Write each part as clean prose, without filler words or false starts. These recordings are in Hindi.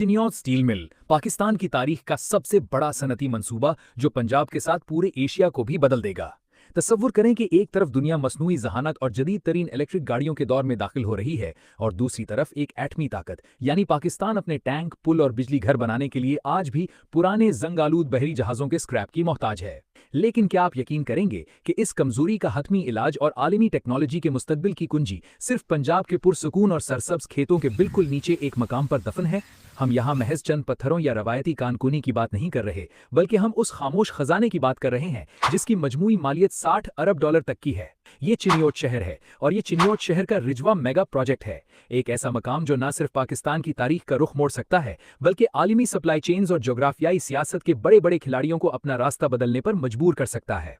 चिनियॉट स्टील मिल पाकिस्तान की तारीख का सबसे बड़ा सनती मंसूबा जो पंजाब के साथ पूरे एशिया को भी बदल देगा। तसव्वुर करें कि एक तरफ दुनिया मसनूई जहानत और जदीद तरीन इलेक्ट्रिक गाड़ियों के दौर में दाखिल हो रही है और दूसरी तरफ एक एटमी ताकत यानी पाकिस्तान अपने टैंक, पुल और बिजली घर बनाने के लिए आज भी पुराने जंग आलूद बहरी जहाजों के स्क्रैप की मोहताज है। लेकिन क्या आप यकीन करेंगे कि इस कमजोरी का हतमी इलाज और आलमी टेक्नोलॉजी के मुस्तकबिल की कुंजी सिर्फ पंजाब के पुरसुकून और सरसब्ज खेतों के बिल्कुल नीचे एक मकाम पर दफन है? हम यहाँ महज चंद पत्थरों या रवायती कानकुनी की बात नहीं कर रहे, बल्कि हम उस खामोश खजाने की बात कर रहे हैं जिसकी मजमूई मालियत 60 अरब डॉलर तक की है। ये चिनियोट शहर है और ये चिनियोट शहर का रिजवा मेगा प्रोजेक्ट है। एक ऐसा मकाम जो न सिर्फ पाकिस्तान की तारीख का रुख मोड़ सकता है, बल्कि आलमी सप्लाई चेन्स और जोग्राफियाई सियासत के बड़े बड़े खिलाड़ियों को अपना रास्ता बदलने पर मजबूर कर सकता है।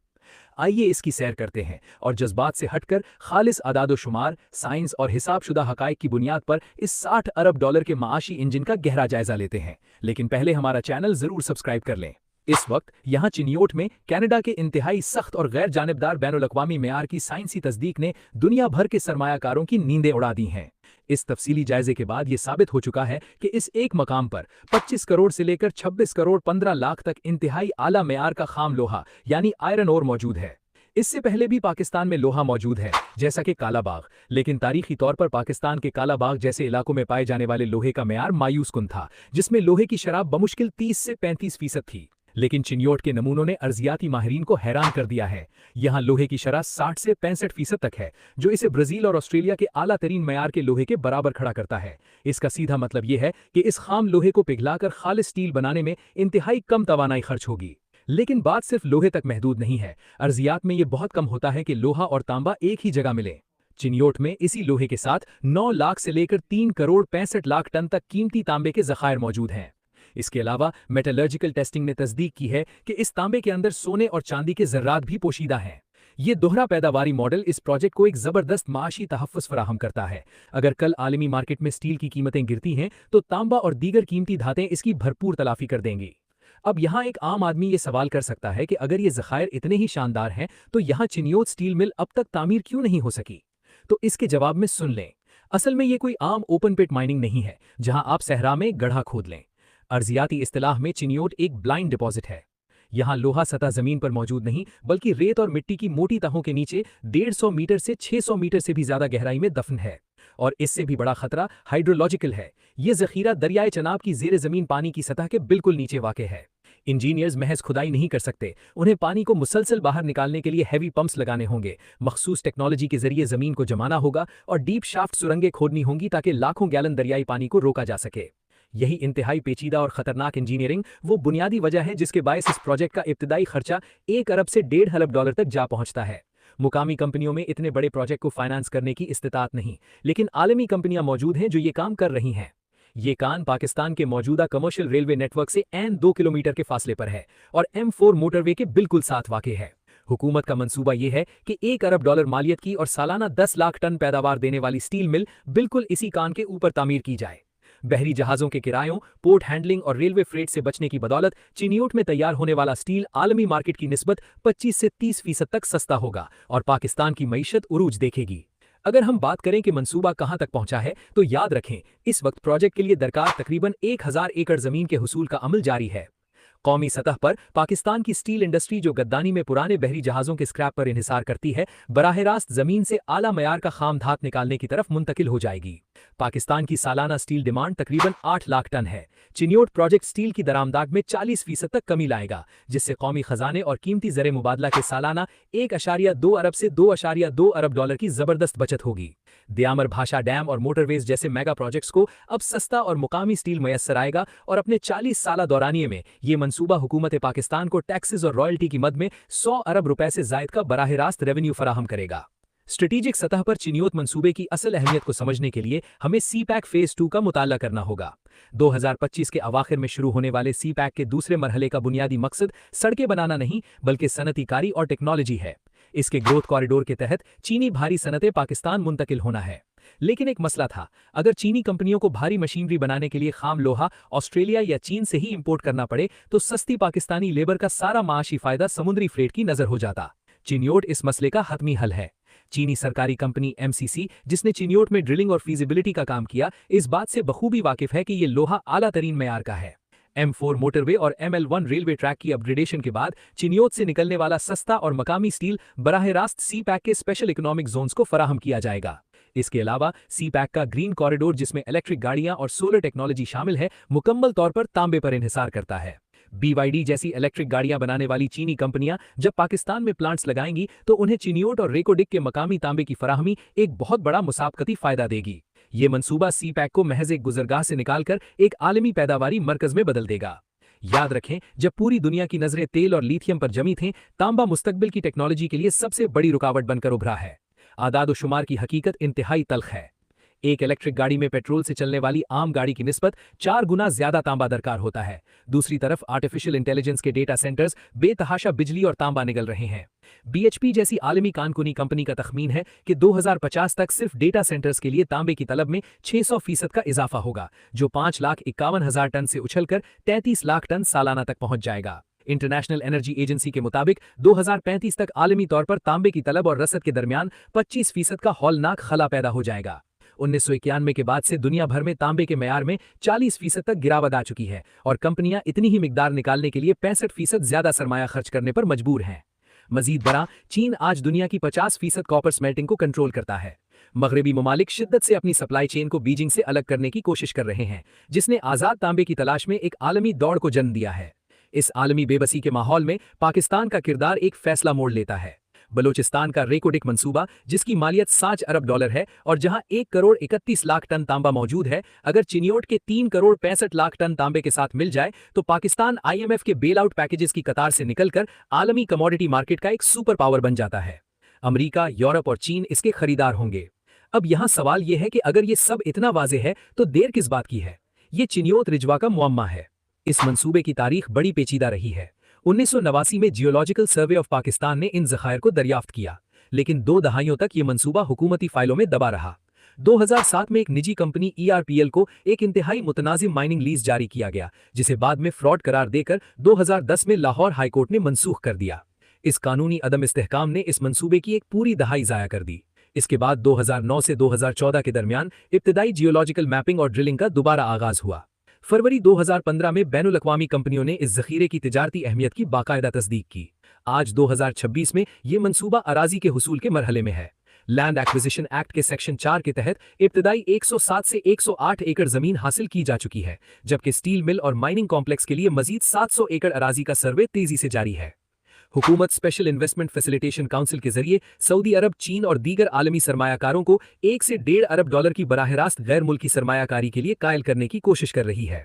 आइए इसकी सैर करते हैं और जज्बात से हटकर खालिस आदाद-ओ-शुमार, साइंस और हिसाबशुदा हकाइक की बुनियाद पर इस 60 अरब डॉलर के माशी इंजन का गहरा जायजा लेते हैं। लेकिन पहले हमारा चैनल जरूर सब्सक्राइब कर लें। इस वक्त यहाँ चिनियोट में कनाडा के इंतहाई सख्त और गैर जानिबदार बैनुल-अक़वामी मेयार की साइंसी तस्दीक ने दुनिया भर के सरमायाकारों की नींदें उड़ा दी हैं। इस तफसीली जायजे के बाद ये साबित हो चुका है कि इस एक मकाम पर 25 करोड़ से लेकर 26 करोड़ 15 लाख तक इंतहाई आला मेयार का खाम लोहा यानी आयरन ओर मौजूद है। इससे पहले भी पाकिस्तान में लोहा मौजूद है, जैसा कि काला बाग, लेकिन तारीखी तौर पर पाकिस्तान के काला बाग जैसे इलाकों में पाए जाने वाले लोहे का मेयार मायूस कुन था, जिसमें लोहे की शराब बमुश्किल 30 से 35% थी। लेकिन चिनियोट के नमूनों ने अर्जियाती माहिरीन को हैरान कर दिया है। यहाँ लोहे की शरह 60 से 65% तक है, जो इसे ब्राजील और ऑस्ट्रेलिया के आला तरीन मेयार के लोहे के बराबर खड़ा करता है। इसका सीधा मतलब यह है कि इस खाम लोहे को पिघलाकर खालिस स्टील बनाने में इंतहाई कम तवानाई खर्च होगी। लेकिन बात सिर्फ लोहे तक महदूद नहीं है। अर्जियात में यह बहुत कम होता है कि लोहा और तांबा एक ही जगह मिले। चिनियोट में इसी लोहे के साथ 9 लाख से लेकर 3 करोड़ 65 लाख टन तक कीमती तांबे के जखायर मौजूद हैं। इसके अलावा मेटलर्जिकल टेस्टिंग ने तस्दीक की है कि इस तांबे के अंदर सोने और चांदी के जर्रात भी पोशीदा हैं। ये दोहरा पैदावारी मॉडल इस प्रोजेक्ट को एक जबरदस्त माशी तहफ़्फ़ुज़ फराहम करता है। अगर कल आलमी मार्केट में स्टील की कीमतें गिरती हैं तो तांबा और दीगर कीमती धातें इसकी भरपूर तलाफी कर देंगी। अब यहाँ एक आम आदमी ये सवाल कर सकता है कि अगर ये ज़खायर इतने ही शानदार हैं तो यहाँ चिनियोट स्टील मिल अब तक तामीर क्यों नहीं हो सकी? तो इसके जवाब में सुन लें। असल में ये कोई आम ओपन पिट माइनिंग नहीं है जहाँ आप सहरा में गड्ढा खोद लें। अर्जियाती इस्तिलाह में चिनियोट एक ब्लाइंड डिपॉजिट है। यहाँ लोहा सतह जमीन पर मौजूद नहीं, बल्कि रेत और मिट्टी की मोटी तहों के नीचे 150 मीटर से 600 मीटर से भी ज्यादा गहराई में दफन है। और इससे भी बड़ा खतरा हाइड्रोलॉजिकल है। ये जखीरा दरियाए चनाब की जेर जमीन पानी की सतह के बिल्कुल नीचे वाक़ है। इंजीनियर्स महज खुदाई नहीं कर सकते, उन्हें पानी को मुसलसल बाहर निकालने के लिए हैवी पंप्स लगाने होंगे, मखसूस टेक्नोलॉजी के जरिए जमीन को जमाना होगा और डीप शाफ्ट सुरंगें खोदनी होंगी ताकि लाखों गैलन दरियाई पानी को रोका जा सके। यही इंतहाई पेचीदा और खतरनाक इंजीनियरिंग वो बुनियादी वजह है जिसके बायस इस प्रोजेक्ट का इब्तदाई खर्चा 1 अरब से 1.5 अरब डॉलर तक जा पहुंचता है। मुकामी कंपनियों में इतने बड़े प्रोजेक्ट को फाइनेंस करने की इस्तिताअत नहीं, लेकिन आलमी कंपनियां मौजूद हैं जो ये काम कर रही हैं। ये कान पाकिस्तान के मौजूदा कमर्शियल रेलवे नेटवर्क से 2 किलोमीटर के फासले पर है और M4 मोटरवे के बिल्कुल साथ वाक़ है। हुकूमत का मंसूबा यह है कि 1 अरब डॉलर मालियत की और सालाना 10 लाख टन पैदावार देने वाली स्टील मिल बिल्कुल इसी कान के ऊपर तामीर की जाए। बहरी जहाजों के किरायों, पोर्ट हैंडलिंग और रेलवे फ्रेट से बचने की बदौलत चिनियोट में तैयार होने वाला स्टील आलमी मार्केट की निस्बत 25 से 30% तक सस्ता होगा और पाकिस्तान की मईशत उरूज देखेगी। अगर हम बात करें कि मंसूबा कहां तक पहुंचा है, तो याद रखें इस वक्त प्रोजेक्ट के लिए दरकार तकरीबन 1000 एकड़ जमीन के हुसूल का अमल जारी है। कौमी सतह पर पाकिस्तान की स्टील इंडस्ट्री जो गद्दानी में पुराने बहरी जहाजों के स्क्रैप पर इन्हिसार करती है, बराह रास्त जमीन से आला मयार का खाम धात निकालने की तरफ मुंतकिल हो जाएगी। पाकिस्तान की सालाना स्टील डिमांड तकरीबन 8 लाख टन है। चिनियोट प्रोजेक्ट स्टील की दरामदाग में 40% तक कमी लाएगा, जिससे कौमी खजाने और कीमती ज़र मुबादला के सालाना 1.2 अरब से 2.2 अरब डॉलर की जबरदस्त बचत होगी। दियामर भाषा डैम और मोटरवेज जैसे मेगा प्रोजेक्ट्स को अब सस्ता और मुकामी स्टील मैसर आएगा और अपने 40 साला दौरानिये में ये मंसूबा हुकूमत पाकिस्तान को टैक्सेस और रॉयल्टी की मद में 100 अरब रुपए से जायद का बराह रास्त रेवेन्यू फराहम करेगा। स्ट्रेटेजिक सतह पर चिनियोट मंसूबे की असल अहमियत को समझने के लिए हमें CPEC फेज 2 का मुताला करना होगा। 2025 के अवाखिर में शुरू होने वाले CPEC के दूसरे मरहले का बुनियादी मकसद सड़कें बनाना नहीं, बल्कि सनतीकारी और टेक्नोलॉजी है। इसके ग्रोथ कॉरिडोर के तहत चीनी भारी सनतें पाकिस्तान मुंतकिल होना है। लेकिन एक मसला था, अगर चीनी कंपनियों को भारी मशीनरी बनाने के लिए खाम लोहा ऑस्ट्रेलिया या चीन से ही इंपोर्ट करना पड़े तो सस्ती पाकिस्तानी लेबर का सारा माशी फायदा समुद्री फ्रेट की नजर हो जाता। चिनियोट इस मसले का हतमी हल है। चीनी सरकारी कंपनी एमसीसी, जिसने चिन्योट में ड्रिलिंग और फीजिबिलिटी का काम किया, इस बात से बखूबी वाकिफ है कि ये लोहा आला तरीन मयार का है। M4 मोटरवे और ML1 रेलवे ट्रैक की अपग्रेडेशन के बाद चिन्योट से निकलने वाला सस्ता और मकामी स्टील बराह रास्त सी पैक के स्पेशल इकोनॉमिक जोन्स को फराहम किया जाएगा। इसके अलावा सी पैक का ग्रीन कॉरिडोर, जिसमें इलेक्ट्रिक गाड़ियां और सोलर टेक्नोलॉजी शामिल है, मुकम्मल तौर पर तांबे पर इन्हिसार करता है। BYD जैसी इलेक्ट्रिक गाड़ियां बनाने वाली चीनी कंपनियां जब पाकिस्तान में प्लांट्स लगाएंगी तो उन्हें चिन्योट और रेको डिक के मकामी तांबे की फराहमी एक बहुत बड़ा मुसाबकती फायदा देगी। ये मंसूबा सी पैक को महज एक गुजरगाह से निकालकर एक आलमी पैदावारी मरकज में बदल देगा। याद रखें, जब पूरी दुनिया की नजरें तेल और लिथियम पर जमी थीं, तांबा मुस्तकबिल की टेक्नोलॉजी के लिए सबसे बड़ी रुकावट बनकर उभरा है। आदाद शुमार की हकीकत इंतहाई तल्ख है। एक इलेक्ट्रिक गाड़ी में पेट्रोल से चलने वाली आम गाड़ी की निस्बत 4 गुना ज्यादा तांबा दरकार होता है। दूसरी तरफ आर्टिफिशियल इंटेलिजेंस के डेटा सेंटर्स बेतहाशा बिजली और तांबा निगल रहे हैं। BHP जैसी आलमी कानकुनी कंपनी का तखमीन है कि 2050 तक सिर्फ डेटा सेंटर्स के लिए तांबे की तलब में 600% का इजाफा होगा, जो 5,51,000 टन से उछलकर 33 लाख टन सालाना तक पहुंच जाएगा। इंटरनेशनल एनर्जी एजेंसी के मुताबिक 2035 तक आलमी तौर पर तांबे की तलब और रसद के दरमियान 25% का हौलनाक खला पैदा हो जाएगा। 1991 के बाद से दुनिया भर में तांबे के मयार में 40% तक गिरावट आ चुकी है और कंपनियां इतनी ही मिकदार निकालने के लिए 65% ज्यादा सरमाया खर्च करने पर मजबूर हैं। मजीद बड़ा, चीन आज दुनिया की 50% कॉपर स्मेल्टिंग को कंट्रोल करता है। मगरबी ममालिक शिद्दत से अपनी सप्लाई चेन को बीजिंग से अलग करने की कोशिश कर रहे हैं, जिसने आजाद तांबे की तलाश में एक आलमी दौड़ को जन्म दिया है। इस आलमी बेबसी के माहौल में पाकिस्तान का किरदार एक फैसला मोड़ लेता है। बलूचिस्तान का रेकोडिक मंसूबा, जिसकी मालियत $60 अरब है और जहां 1 करोड़ 31 लाख टन तांबा मौजूद है, अगर चिन्योट के 3 करोड़ 65 लाख टन तांबे के साथ मिल जाए तो पाकिस्तान IMF के बेल आउट पैकेजेस की कतार से निकलकर आलमी कमोडिटी मार्केट का एक सुपर पावर बन जाता है। अमेरिका, यूरोप और चीन इसके खरीदार होंगे। अब यहां सवाल यह है कि अगर ये सब इतना वाज़ेह है तो देर किस बात की है? ये चिन्योट रिजवा का मुअम्मा है। इस मंसूबे की तारीख बड़ी पेचीदा रही है। 1989 में जियोलॉजिकल सर्वे ऑफ पाकिस्तान ने इन ज़खायर को दरियाफ्त किया, लेकिन 2 दहाइयों तक ये मंसूबा हुकूमती फाइलों में दबा रहा। 2007 में एक निजी कंपनी ERPL को एक इंतहाई मुतनाजिम माइनिंग लीज जारी किया गया, जिसे बाद में फ्रॉड करार देकर 2010 में लाहौर हाईकोर्ट ने मनसूख कर दिया। इस कानूनी अदम इस्तेहकाम ने इस मंसूबे की एक पूरी दहाई ज़ाया कर दी। इसके बाद 2009 से 2014 के दरमियान इब्तिदाई जियोलॉजिकल मैपिंग और ड्रिलिंग का दोबारा आगाज हुआ। फरवरी 2015 में बैनुल अक़वामी कंपनियों ने इस ज़ख़ीरे की तिजारती अहमियत की बाकायदा तस्दीक की। आज 2026 में ये मंसूबा अराजी के हुसूल के मरहले में है। लैंड एक्विजिशन एक्ट के सेक्शन 4 के तहत इब्तिदाई 107 से 108 एकड़ जमीन हासिल की जा चुकी है, जबकि स्टील मिल और माइनिंग कॉम्प्लेक्स के लिए मजीद 700 एकड़ अराजी का सर्वे तेजी से जारी है। हुकूमत स्पेशल इन्वेस्टमेंट फैसिलिटेशन काउंसिल के जरिए सऊदी अरब, चीन और दीगर आलमी सरमायाकारों को $1 से $1.5 अरब की बराह रास्त गैर मुल्की सरमायाकारी के लिए कायल करने की कोशिश कर रही है।